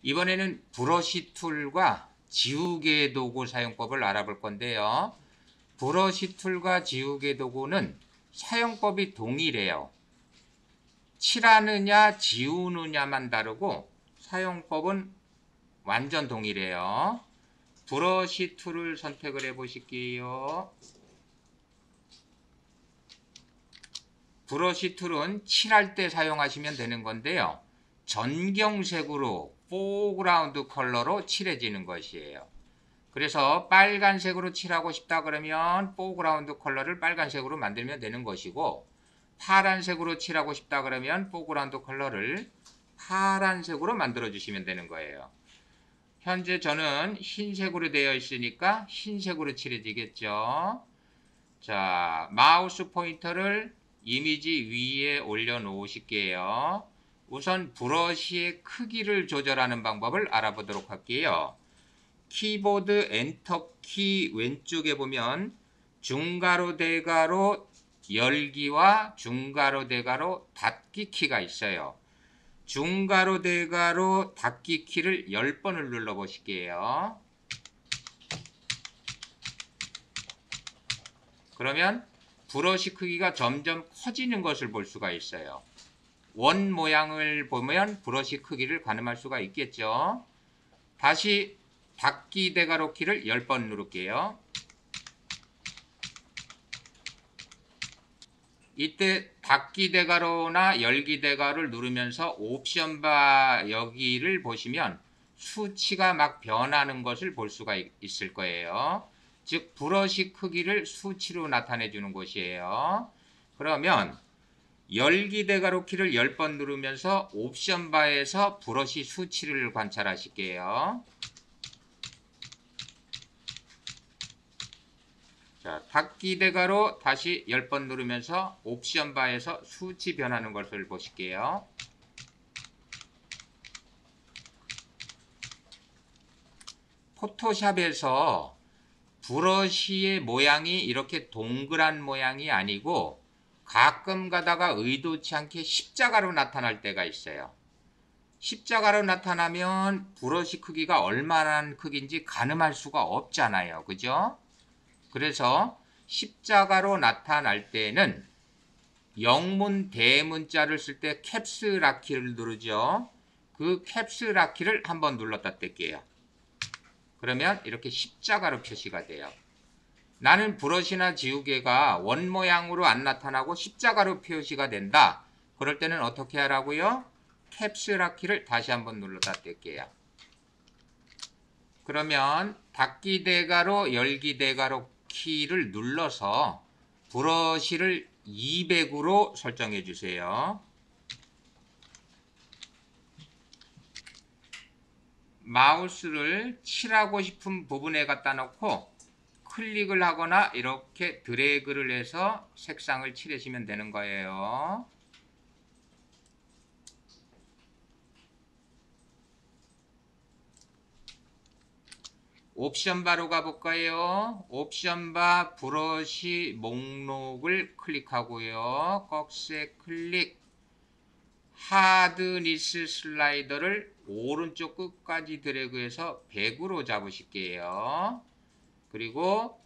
이번에는 브러쉬 툴과 지우개 도구 사용법을 알아볼 건데요. 브러쉬 툴과 지우개 도구는 사용법이 동일해요. 칠하느냐 지우느냐만 다르고 사용법은 완전 동일해요. 브러쉬 툴을 선택을 해 보실게요. 브러쉬 툴은 칠할 때 사용하시면 되는 건데요. 전경색으로 포그라운드 컬러로 칠해지는 것이에요. 그래서 빨간색으로 칠하고 싶다 그러면 포그라운드 컬러를 빨간색으로 만들면 되는 것이고, 파란색으로 칠하고 싶다 그러면 포그라운드 컬러를 파란색으로 만들어 주시면 되는 거예요. 현재 저는 흰색으로 되어 있으니까 흰색으로 칠해지겠죠. 자, 마우스 포인터를 이미지 위에 올려 놓으실게요. 우선 브러쉬의 크기를 조절하는 방법을 알아보도록 할게요. 키보드 엔터키 왼쪽에 보면 중가로 대가로 열기와 중가로 대가로 닫기 키가 있어요. 중가로 대가로 닫기 키를 10번을 눌러 보실게요. 그러면 브러쉬 크기가 점점 커지는 것을 볼 수가 있어요. 원 모양을 보면 브러쉬 크기를 가늠할 수가 있겠죠. 다시 닫기 대가로 키를 10번 누를게요. 이때 닫기 대가로나 열기 대가로를 누르면서 옵션 바 여기를 보시면 수치가 막 변하는 것을 볼 수가 있을 거예요. 즉 브러쉬 크기를 수치로 나타내 주는 것이에요. 그러면 열기 대가로 키를 10번 누르면서 옵션 바에서 브러쉬 수치를 관찰하실게요. 자, 닫기 대가로 다시 10번 누르면서 옵션 바에서 수치 변하는 것을 보실게요. 포토샵에서 브러쉬의 모양이 이렇게 동그란 모양이 아니고 가끔 가다가 의도치 않게 십자가로 나타날 때가 있어요. 십자가로 나타나면 브러쉬 크기가 얼마나 크기인지 가늠할 수가 없잖아요. 그죠? 그래서 십자가로 나타날 때는 영문 대문자를 쓸 때 캡스락 키를 누르죠. 그 캡스락 키를 한번 눌렀다 뗄게요. 그러면 이렇게 십자가로 표시가 돼요. 나는 브러쉬나 지우개가 원 모양으로 안 나타나고 십자가로 표시가 된다. 그럴 때는 어떻게 하라고요? 캡스락 키를 다시 한번 눌렀다 뗄게요. 그러면 닫기 대가로 열기 대가로 키를 눌러서 브러쉬를 200으로 설정해 주세요. 마우스를 칠하고 싶은 부분에 갖다 놓고 클릭을 하거나 이렇게 드래그를 해서 색상을 칠하시면 되는 거예요. 옵션 바로 가볼까요? 옵션 바 브러쉬 목록을 클릭하고요. 꺽쇠 클릭, 하드니스 슬라이더를 오른쪽 끝까지 드래그해서 100으로 잡으실게요. 그리고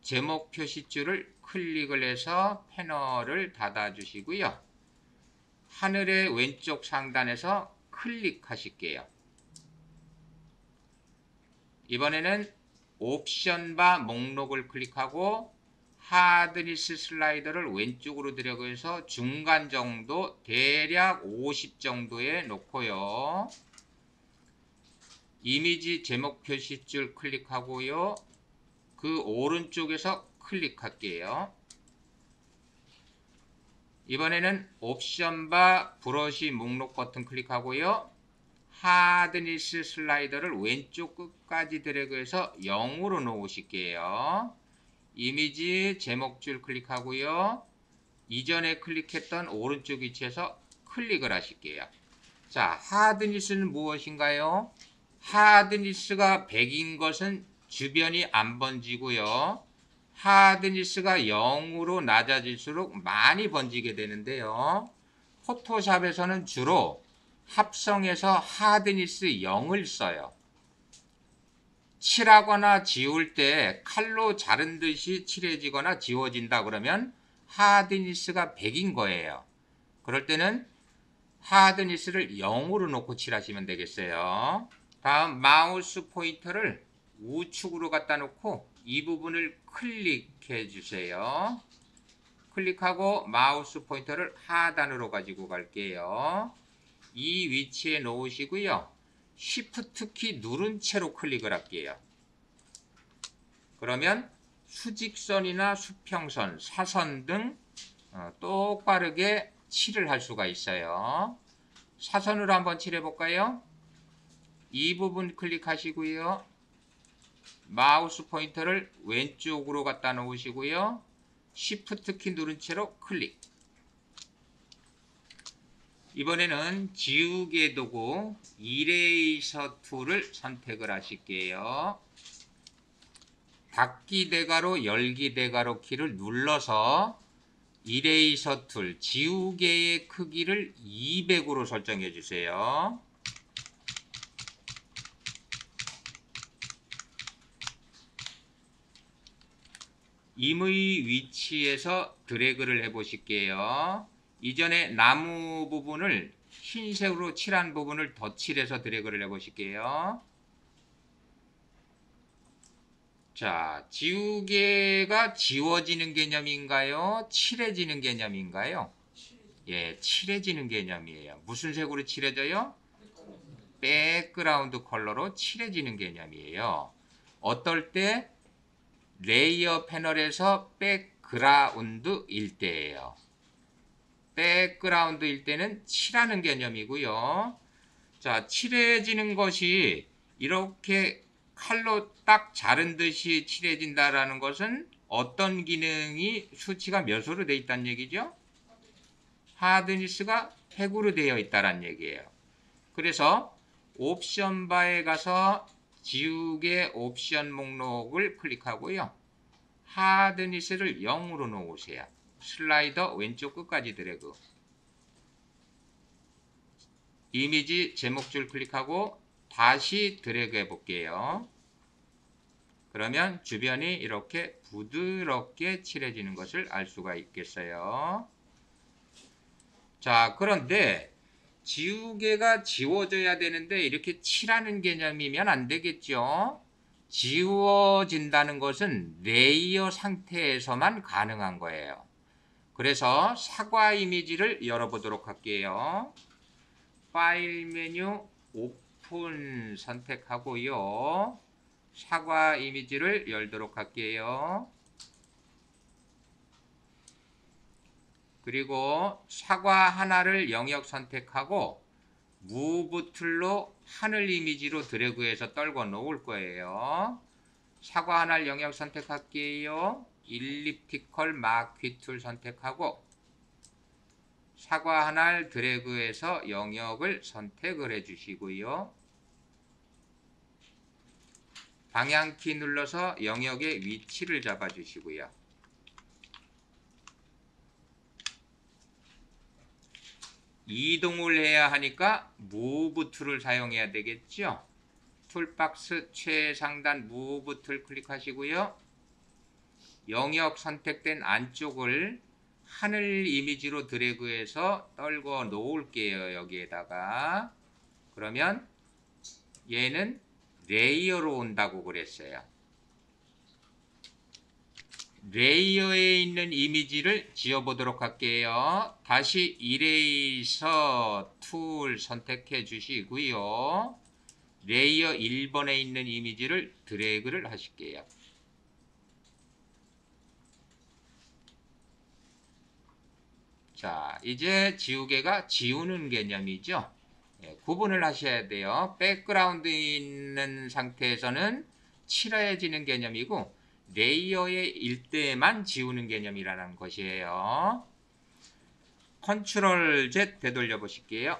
제목 표시줄을 클릭을 해서 패널을 닫아 주시고요. 하늘의 왼쪽 상단에서 클릭하실게요. 이번에는 옵션 바 목록을 클릭하고 하드니스 슬라이더를 왼쪽으로 드래그해서 중간 정도 대략 50 정도에 놓고요. 이미지 제목 표시줄 클릭하고요. 그 오른쪽에서 클릭할게요. 이번에는 옵션 바 브러쉬 목록 버튼 클릭하고요. 하드니스 슬라이더를 왼쪽 끝까지 드래그해서 0으로 놓으실게요. 이미지 제목줄 클릭하고요. 이전에 클릭했던 오른쪽 위치에서 클릭을 하실게요. 자, 하드니스는 무엇인가요? 하드니스가 100인 것은 주변이 안 번지고요. 하드니스가 0으로 낮아질수록 많이 번지게 되는데요. 포토샵에서는 주로 합성해서 하드니스 0을 써요. 칠하거나 지울 때 칼로 자른 듯이 칠해지거나 지워진다 그러면 하드니스가 100인 거예요. 그럴 때는 하드니스를 0으로 놓고 칠하시면 되겠어요. 다음 마우스 포인터를 우측으로 갖다 놓고 이 부분을 클릭해 주세요. 클릭하고 마우스 포인터를 하단으로 가지고 갈게요. 이 위치에 놓으시고요. Shift 키 누른 채로 클릭을 할게요. 그러면 수직선이나 수평선, 사선 등 똑바르게 칠을 할 수가 있어요. 사선으로 한번 칠해 볼까요? 이 부분 클릭하시고요. 마우스 포인터를 왼쪽으로 갖다 놓으시고요. Shift 키 누른 채로 클릭. 이번에는 지우개 도구 이레이서 툴을 선택을 하실게요. 닫기 대괄호, 열기 대괄호 키를 눌러서 이레이서 툴 지우개의 크기를 200으로 설정해 주세요. 임의 위치에서 드래그를 해 보실게요. 이전에 나무 부분을 흰색으로 칠한 부분을 덧칠해서 드래그를 해 보실게요. 자, 지우개가 지워지는 개념인가요? 칠해지는 개념인가요? 예, 칠해지는 개념이에요. 무슨 색으로 칠해져요? 백그라운드 컬러로 칠해지는 개념이에요. 어떨 때? 레이어 패널에서 백그라운드일 때예요. 백그라운드일 때는 칠하는 개념이고요. 자, 칠해지는 것이 이렇게 칼로 딱 자른 듯이 칠해진다라는 것은 어떤 기능이 수치가 몇으로 되어 있다는 얘기죠? 하드니스가 100으로 되어 있다는 얘기예요. 그래서 옵션 바에 가서 지우개 옵션 목록을 클릭하고요. 하드니스를 0으로 놓으세요. 슬라이더 왼쪽 끝까지 드래그. 이미지 제목줄 클릭하고 다시 드래그 해 볼게요. 그러면 주변이 이렇게 부드럽게 칠해지는 것을 알 수가 있겠어요. 자, 그런데 지우개가 지워져야 되는데 이렇게 칠하는 개념이면 안 되겠죠. 지워진다는 것은 레이어 상태에서만 가능한 거예요. 그래서 사과 이미지를 열어보도록 할게요. 파일 메뉴 오픈 선택하고요. 사과 이미지를 열도록 할게요. 그리고 사과 하나를 영역 선택하고 무브 툴로 하늘 이미지로 드래그해서 떨궈 놓을 거예요. 사과 하나를 영역 선택할게요. 일리프티컬 마퀴 툴 선택하고 사과 하나를 드래그해서 영역을 선택을 해 주시고요. 방향키 눌러서 영역의 위치를 잡아 주시고요. 이동을 해야 하니까 무브 툴을 사용해야 되겠죠. 툴박스 최상단 무브 툴 클릭하시고요. 영역 선택된 안쪽을 하늘 이미지로 드래그해서 떨궈 놓을게요. 여기에다가. 그러면 얘는 레이어로 온다고 그랬어요. 레이어에 있는 이미지를 지워보도록 할게요. 다시 이레이서 툴 선택해 주시고요. 레이어 1번에 있는 이미지를 드래그를 하실게요. 자, 이제 지우개가 지우는 개념이죠. 예, 구분을 하셔야 돼요. 백그라운드에 있는 상태에서는 칠해지는 개념이고 레이어의 일대만 지우는 개념이라는 것이에요. 컨트롤 Z 되돌려 보실게요.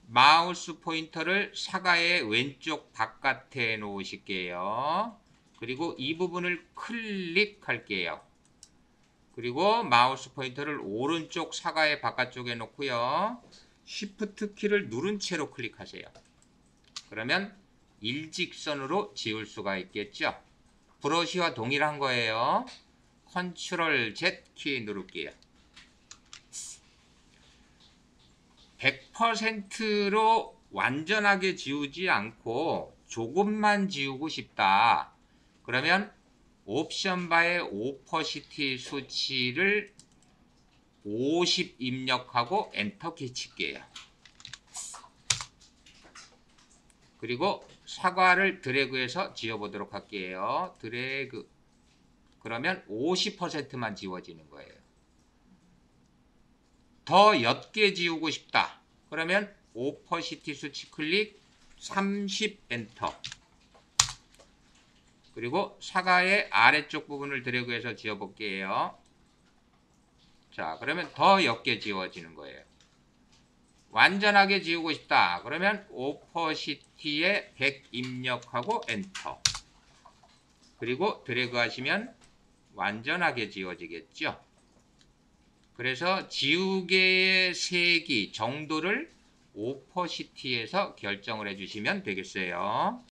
마우스 포인터를 사과의 왼쪽 바깥에 놓으실게요. 그리고 이 부분을 클릭할게요. 그리고 마우스 포인터를 오른쪽 사과의 바깥쪽에 놓고요. 쉬프트 키를 누른 채로 클릭하세요. 그러면 일직선으로 지울 수가 있겠죠. 브러쉬와 동일한 거예요. 컨트롤 Z 키 누를게요. 100%로 완전하게 지우지 않고 조금만 지우고 싶다. 그러면 옵션 바의 오퍼시티 수치를 50 입력하고 엔터 키 칠게요. 그리고 사과를 드래그해서 지워보도록 할게요. 드래그. 그러면 50%만 지워지는 거예요. 더 옅게 지우고 싶다. 그러면 오퍼시티 수치 클릭 30 엔터. 그리고 사과의 아래쪽 부분을 드래그해서 지워볼게요. 자, 그러면 더 옅게 지워지는 거예요. 완전하게 지우고 싶다. 그러면 오퍼시티에 100 입력하고 엔터. 그리고 드래그 하시면 완전하게 지워지겠죠. 그래서 지우개의 세기 정도를 오퍼시티에서 결정을 해주시면 되겠어요.